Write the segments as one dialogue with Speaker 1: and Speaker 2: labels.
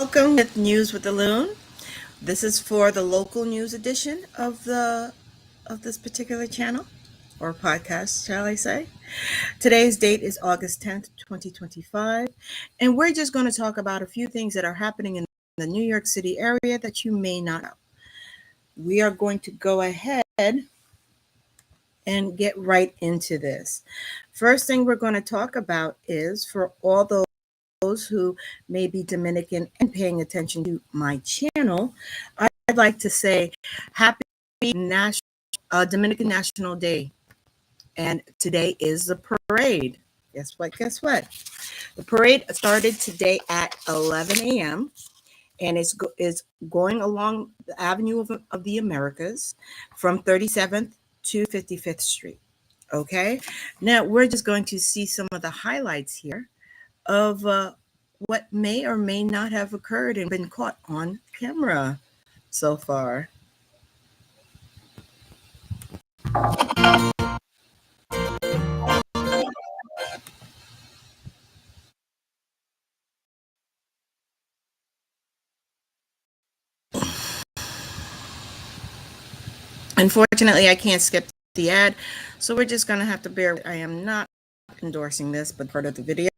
Speaker 1: Welcome with News with the Loon. This is for the local news edition of this particular channel or podcast, shall I say. Today's date is August 10th, 2025, and we're just going to talk about a few things that are happening in the New York City area that you may not know. We are going to go ahead and get right into this. First thing we're going to talk about is for all those who may be Dominican and paying attention to my channel, I'd like to say happy Dominican National Day. And today is the parade. Guess what? The parade started today at 11 a.m. and is going along the Avenue of the Americas from 37th to 55th Street. Okay, now we're just going to see some of the highlights here of what may or may not have occurred and been caught on camera so far. Unfortunately, I can't skip the ad, so we're just going to have to bear. I am not endorsing this, but part of the video.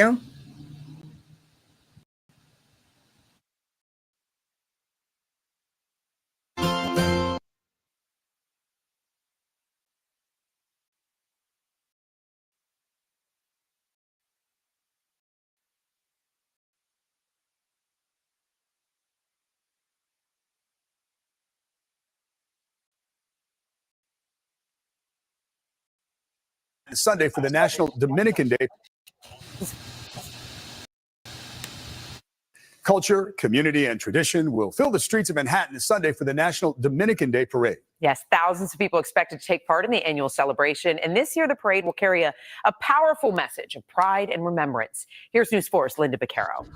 Speaker 2: Sunday for the National Dominican Day. Culture, community, and tradition will fill the streets of Manhattan this Sunday for the National Dominican Day Parade.
Speaker 3: Yes, thousands of people expected to take part in the annual celebration. And this year, the parade will carry a powerful message of pride and remembrance. Here's News 4's Linda Beccaro.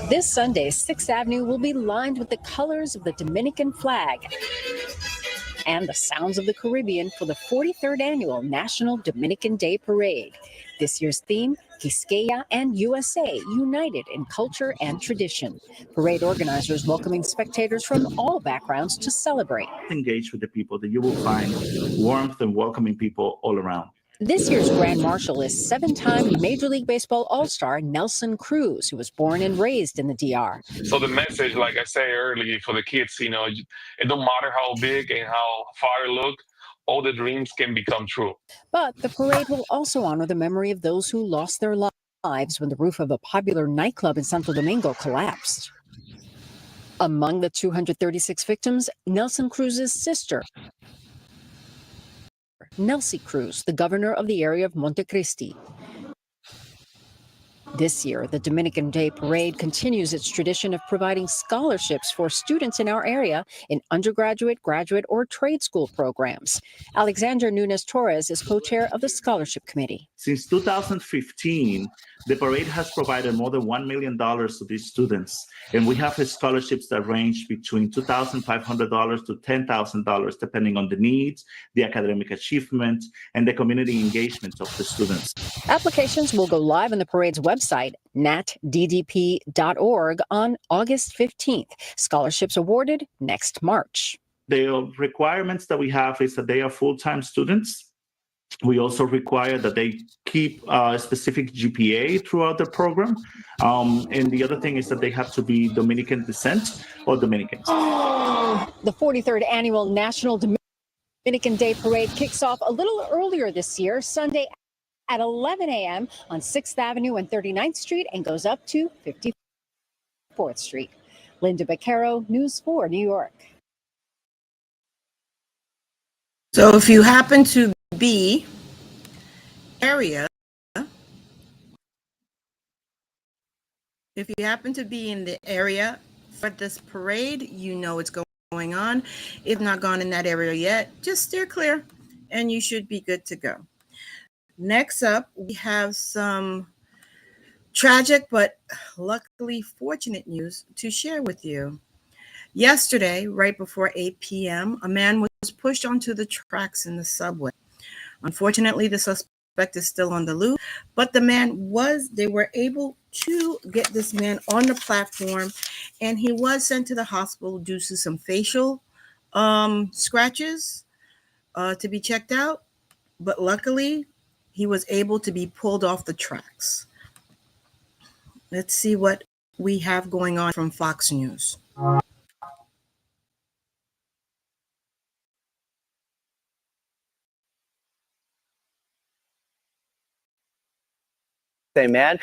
Speaker 4: This Sunday, 6th Avenue will be lined with the colors of the Dominican flag and the sounds of the Caribbean for the 43rd annual National Dominican Day Parade. This year's theme, Quisqueya and USA, united in culture and tradition. Parade organizers welcoming spectators from all backgrounds to celebrate.
Speaker 5: Engage with the people, that you will find warmth and welcoming people all around.
Speaker 4: This year's Grand Marshal is 7-time Major League Baseball All-Star Nelson Cruz, who was born and raised in the DR.
Speaker 6: So the message, like I said earlier, for the kids, it don't matter how big and how far you look, all the dreams can become true.
Speaker 4: But the parade will also honor the memory of those who lost their lives when the roof of a popular nightclub in Santo Domingo collapsed. Among the 236 victims, Nelson Cruz's sister, Nelcy Cruz, the governor of the area of Montecristi. This year, the Dominican Day Parade continues its tradition of providing scholarships for students in our area in undergraduate, graduate, or trade school programs. Alexander Nunes Torres is co-chair of the Scholarship Committee.
Speaker 5: Since 2015, the parade has provided more than $1 million to these students, and we have scholarships that range between $2,500 to $10,000, depending on the needs, the academic achievement, and the community engagement of the students.
Speaker 4: Applications will go live on the parade's website, natddp.org, on August 15th. Scholarships awarded next March.
Speaker 5: The requirements that we have is that they are full-time students. We also require that they keep a specific GPA throughout the program. And the other thing is that they have to be Dominican descent or Dominicans.
Speaker 4: The 43rd annual National Dominican Day Parade kicks off a little earlier this year, Sunday at 11 a.m. on 6th Avenue and 39th Street, and goes up to 54th Street. Linda Beccaro, News 4, New York.
Speaker 1: So if you happen to be area, if you happen to be in the area for this parade, you know it's going on. If not gone in that area yet, just steer clear and you should be good to go. Next up, we have some tragic but luckily fortunate news to share with you. Yesterday, right before 8 p.m., a man was pushed onto the tracks in the subway. Unfortunately, the suspect suspect is still on the loose, but they were able to get this man on the platform, and he was sent to the hospital due to some facial scratches to be checked out. But luckily, he was able to be pulled off the tracks. Let's see what we have going on from Fox News.
Speaker 7: Man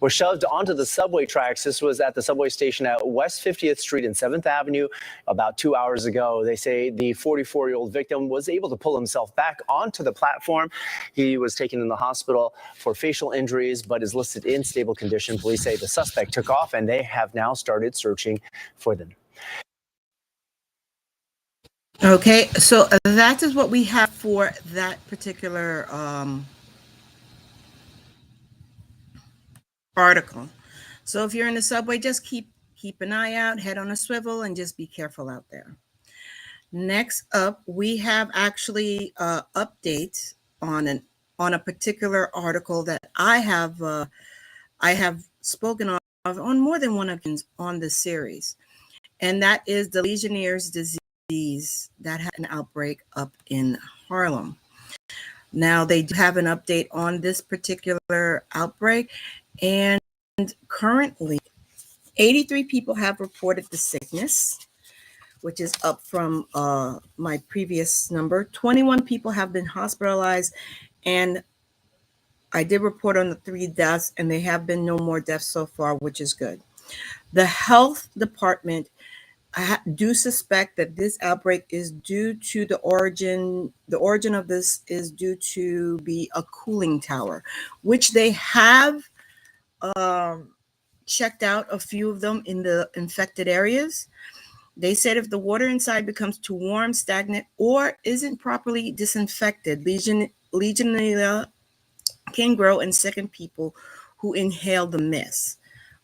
Speaker 7: was shoved onto the subway tracks. This was at the subway station at West 50th Street and 7th Avenue about 2 hours ago. They say the 44-year-old victim was able to pull himself back onto the platform. He was taken in the hospital for facial injuries, but is listed in stable condition. Police say the suspect took off, and they have now started searching for them.
Speaker 1: Okay, so that is what we have for that particular article. So if you're in the subway, just keep an eye out, head on a swivel, and just be careful out there. Next up, we have actually updates on a particular article that I have spoken on more than one occasion on this series, and that is the Legionnaire's disease that had an outbreak up in Harlem. Now they do have an update on this particular outbreak, and currently 83 people have reported the sickness, which is up from my previous number. 21 people have been hospitalized, and I did report on the 3 deaths, and there have been no more deaths so far, which is good. The health department do suspect that this outbreak is due to the origin of this is due to be a cooling tower, which they have checked out a few of them in the infected areas. They said if the water inside becomes too warm, stagnant, or isn't properly disinfected, Legionella can grow in sick people who inhale the mist.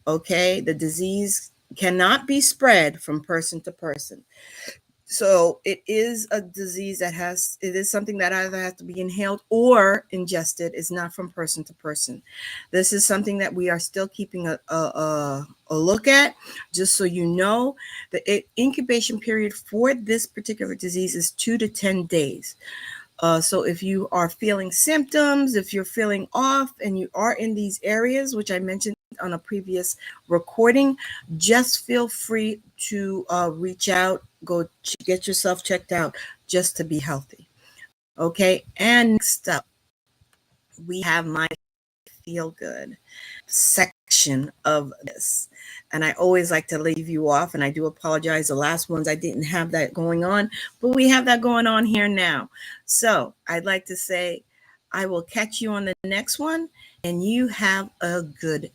Speaker 1: Okay, the disease cannot be spread from person to person. So it is a disease it is something that either has to be inhaled or ingested. It's not from person to person. This is something that we are still keeping a look at, just so you know. The incubation period for this particular disease is 2 to 10 days. So if you are feeling symptoms, if you're feeling off and you are in these areas, which I mentioned on a previous recording, just feel free to reach out, go get yourself checked out just to be healthy. Okay, and next up, we have my feel good section of this. And I always like to leave you off, and I do apologize. The last ones I didn't have that going on, but we have that going on here now. So I'd like to say I will catch you on the next one, and you have a good